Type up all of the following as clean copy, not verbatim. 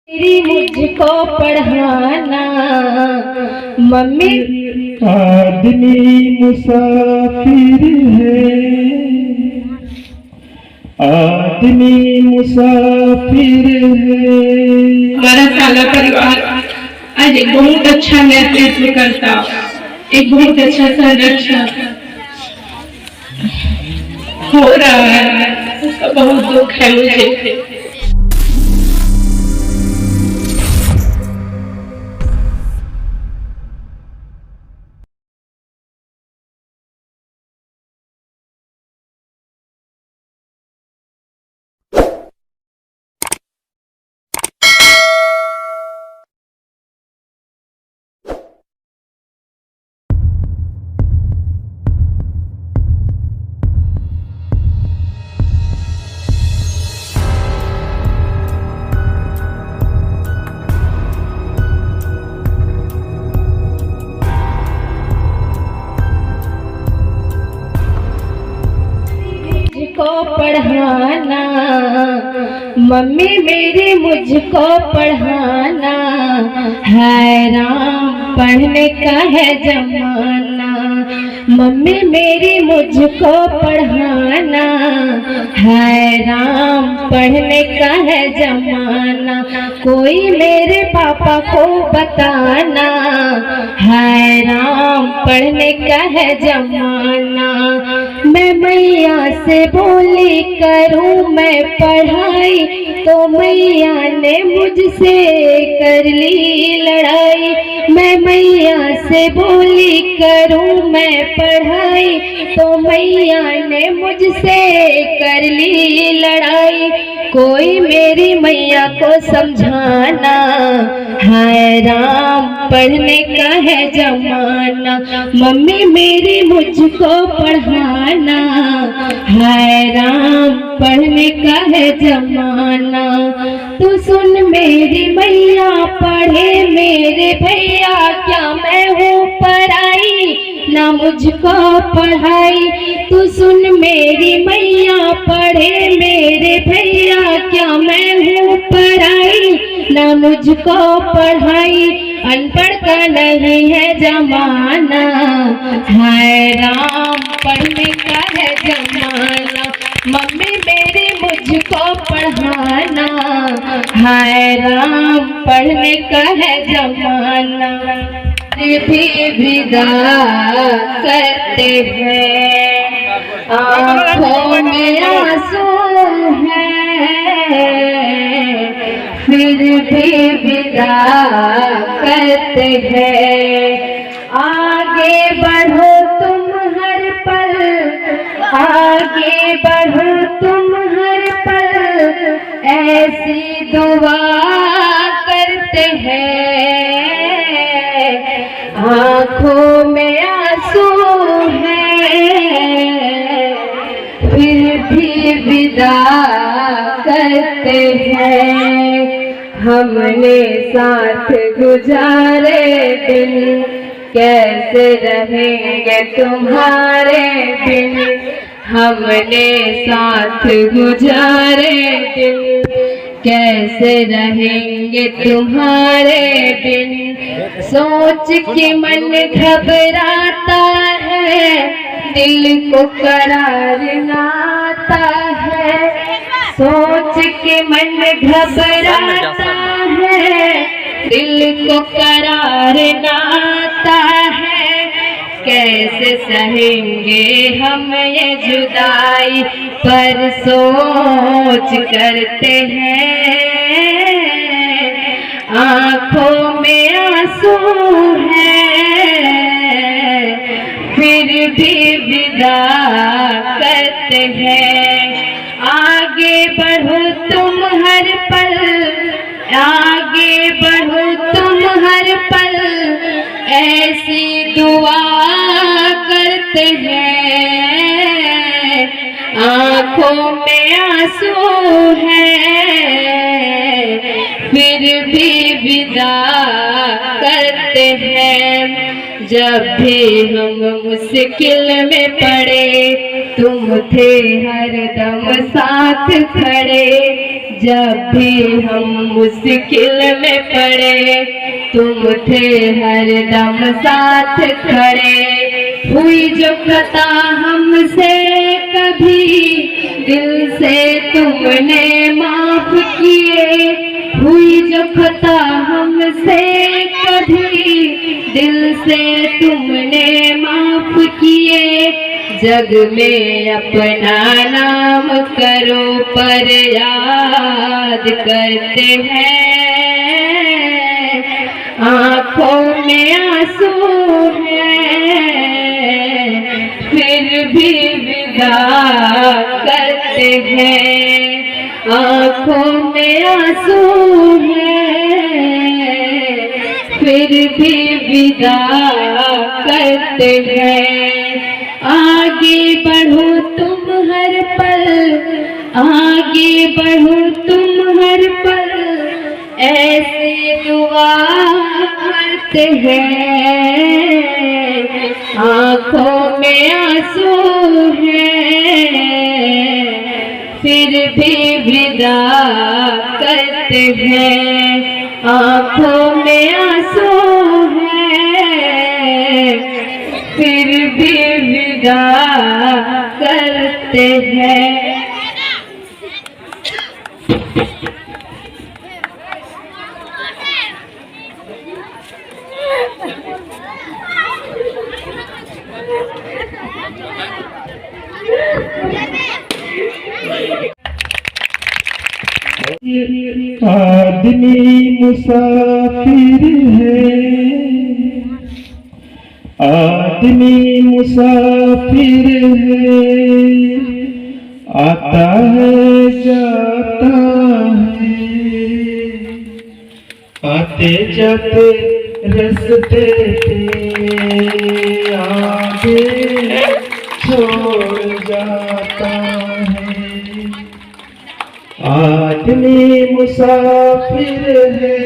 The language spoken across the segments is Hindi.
मेरी मुझको पढ़ाना मम्मी। आदमी मुसाफिर है, आदमी मुसाफिर है। हमारा साला परिवार आज एक बहुत अच्छा नेतृत्व करता, एक बहुत अच्छा संरक्षण हो रहा है। उसका बहुत दुख है मुझे। मुझको पढ़ाना मम्मी, मेरी मुझको पढ़ाना। हैरान पढ़ने का है जमाना। मम्मी मेरी मुझको पढ़ाना, हैरान पढ़ने का है जमाना। कोई मेरे पापा को बताना, हैरान पढ़ने का है जमाना। मैं मैया से बोली करूं मैं पढ़ाई, तो मैया ने मुझसे कर ली लड़ाई। मैं मैया से बोली करूं मैं पढ़ाई, तो मैया ने मुझसे कर ली लड़ाई। कोई मेरी मैया को समझाना, हैरान पढ़ने का है जमाना। मम्मी मेरी मुझको पढ़ाना, हैरान पढ़ने का है जमाना। तू सुन मेरी मैया पढ़े मेरे भैया, क्या मैं हूँ पढ़ाई ना मुझको पढ़ाई। तू सुन मेरी मैया पढ़े मेरे भैया, क्या मैं हूँ पढ़ाई ना मुझको पढ़ाई। अनपढ़ का नहीं है जमाना, हैरान पढ़ने का है जमाना। मम्मी मेरी मुझको पढ़ाना, हैरान पढ़ने का है जमाना। भी विदा करते हैं, आँखों में आंसू है, फिर भी विदा करते हैं। आगे बढ़ो तुम हर पल, आगे बढ़ो तुम हर पल, ऐसी दुआ करते हैं। आँखों में आंसू है, फिर भी विदा करते हैं। हमने साथ गुजारे दिन, कैसे रहेंगे तुम्हारे बिन। हमने साथ गुजारे दिन, कैसे रहेंगे तुम्हारे बिन। सोच के मन घबराता है, दिल को करार नाता है। सोच के मन घबराता है, दिल को करार नाता है। कैसे सहेंगे हम ये जुदाई, पर सोच करते हैं। आँखों में आंसू है, फिर भी विदा करते हैं। आगे बढ़ो तुम हर पल, आगे बढ़ो तुम हर पल, ऐसी दुआ करते हैं। आँखों में आंसू है, फिर भी विदा करते हैं। जब भी हम मुश्किल में पड़े, तुम थे हरदम साथ खड़े। जब भी हम मुश्किल में पड़े तुम थे हरदम साथ खड़े। हुई जो खता हमसे कभी दिल से तुमने माफ किए। हुई जो खता हमसे कभी दिल से तुमने माफ किए। जग में अपना नाम करो पर याद करते हैं, आंखों में आंसू है फिर भी विदा करते हैं। आंखों में आंसू है फिर भी विदा करते हैं। आगे बढ़ो तुम हर पल, आगे बढ़ो तुम हर पल, ऐसे दुआ करते हैं। आंखों में आंसू है फिर भी विदा करते हैं। आंखों में आंसू है फिर भी विदा करते हैं। आदमी मुसाफिर है, आदमी मुसाफिर है, आता है जाता है, आते जाते रस्ते पे आगे छोड़ जाता है। आदमी मुसाफिर है,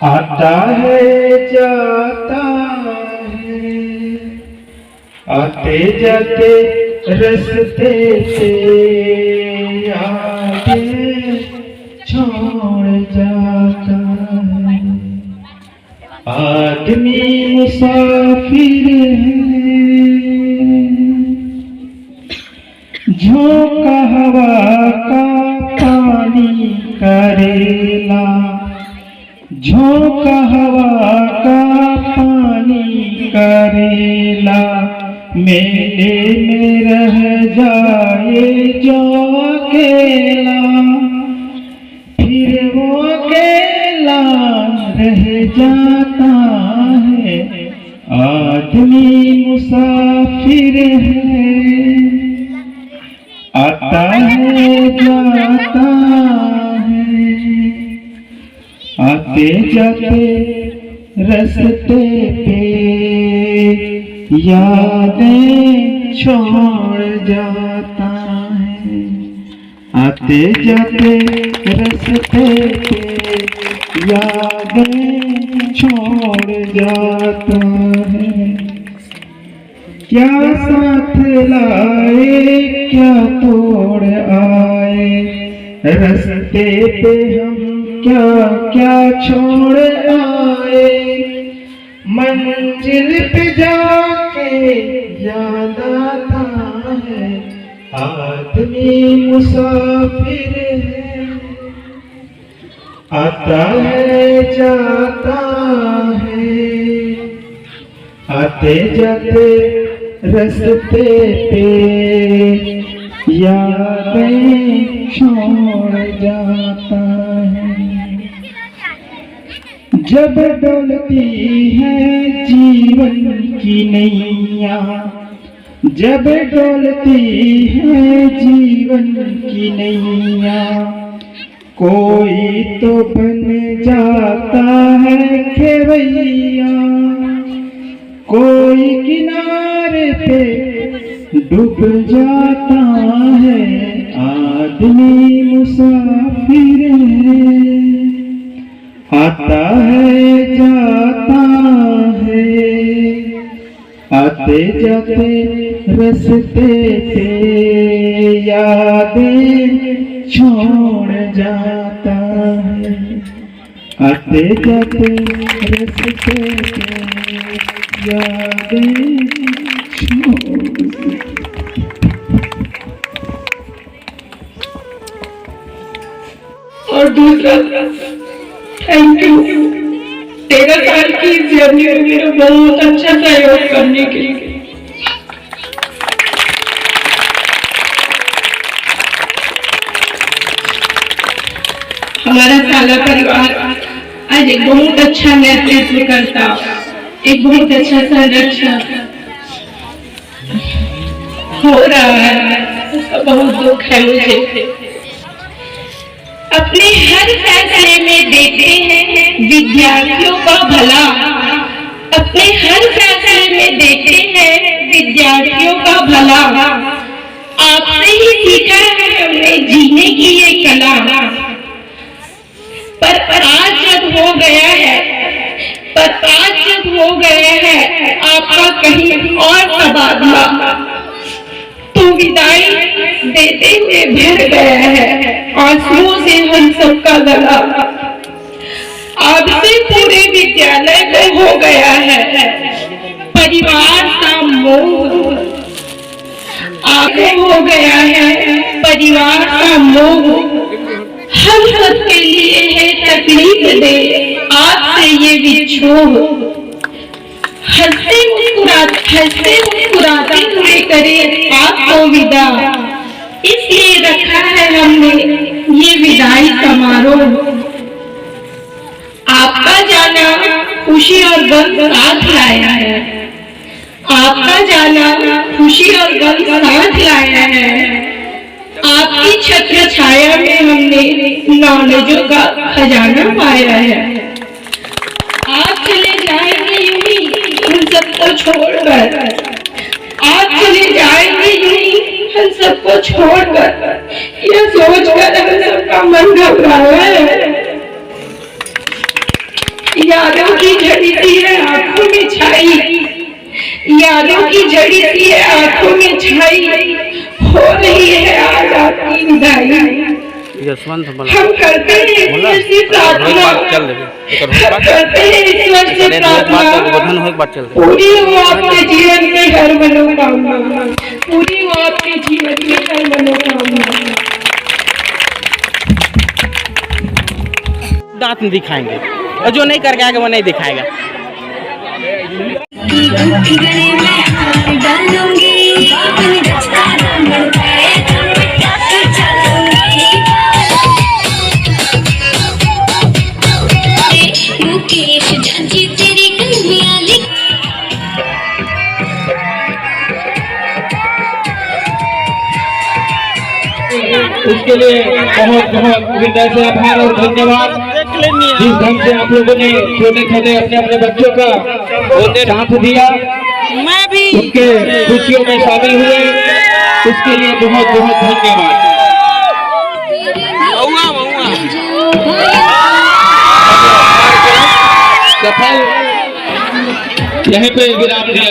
आता है जाता है, आते जाते रस्ते से आगे छोड़ जाता है। आदमी मुसाफिर है, झोंका हवा का पानी करेला, झोंका हवा का पानी करेला, मेले में रह जाए जो अकेला, फिर वो अकेला रह जाता है। आदमी मुसाफिर है, आता है जाता है, आते जाते रस्ते पे यादें छोड़ जाता है। आते जाते रस्ते पे यादें छोड़ जाता है। क्या साथ लाए क्या तोड़ आए, रस्ते पे हम क्या क्या छोड़ आए। मंजिल पे जाके याद आता है, आदमी मुसाफिर है, आता है जाता है, आते जाते रस्ते पे यादें छोड़ जाता है। जब डोलती है जीवन की नैया, जब डोलती है जीवन की नैया, कोई तो बन जाता है खेवैया, कोई किनारे पे डूब जाता है। आदमी मुसाफिर है, आता है जाता है, आते जाते रस्ते पे यादें आते जाते रस्ते पे यादें और दूसरा थैंक यू 13 साल की इस जर्नी में मेरा बहुत अच्छा सहयोग करने के लिए। हमारा साला परिवार आज एक बहुत अच्छा नेतृत्व करता, एक बहुत अच्छा संरक्षण हो रहा है, उसका बहुत दुख है मुझे। अपने हर फैसले में देखते हैं विद्यार्थियों का भला, अपने हर फैसले में देखते हैं विद्यार्थियों का भला। आपसे ही सीखा है हमने जीने की ये कला, पर आज जब हो गया है आपका कहीं और तबादला, तो विदाई देते हुए भर गया है आंसुओं से हम सबका गला। आपसे पूरे विद्यालय में हो गया है परिवार का मोह, आपको हो गया है परिवार का मोह। हम सबके लिए है तकलीफ दे आपसे ये विछोह, हंसते मुस्कुराते हुए करे आपको विदा, इसलिए रखा है हमने ये विदाई समारोह। आपका जाना खुशी और गम साथ लाया है, आपका जाना खुशी और गम साथ लाया है। आपकी छत्र छाया में हमने नॉलेजों का खजाना पाया है। आप चले जाएंगे यूं ही हम सबको छोड़कर, आप चले जाएंगे यूं ही हम सबको छोड़कर, यह सोचकर हम सबका मन घबराया है। यादों की झड़ी सी है आंखों में छाई, यादों की झड़ी सी है आंखों में छाई, हो रही है आज आपकी विदाई। हम करते हैं ईश्वर से प्रार्थना, हम करते हैं ईश्वर से प्रार्थना, पूरी हो आपके जीवन में हर मनोकामना, पूरी हो आपके जीवन में हर मनोकामना। दांत नहीं दिखाएंगे और जो नहीं करके आगे वो नहीं दिखाएगा। उसके लिए बहुत बहुत हृदय से आभार और धन्यवाद। जिस ढंग से आप लोगों ने छोटे छोटे अपने अपने बच्चों का साथ दिया, मैं भी उनके खुशियों में शामिल हुए, उसके लिए बहुत बहुत धन्यवाद। सफल यहीं पे विराम दिया।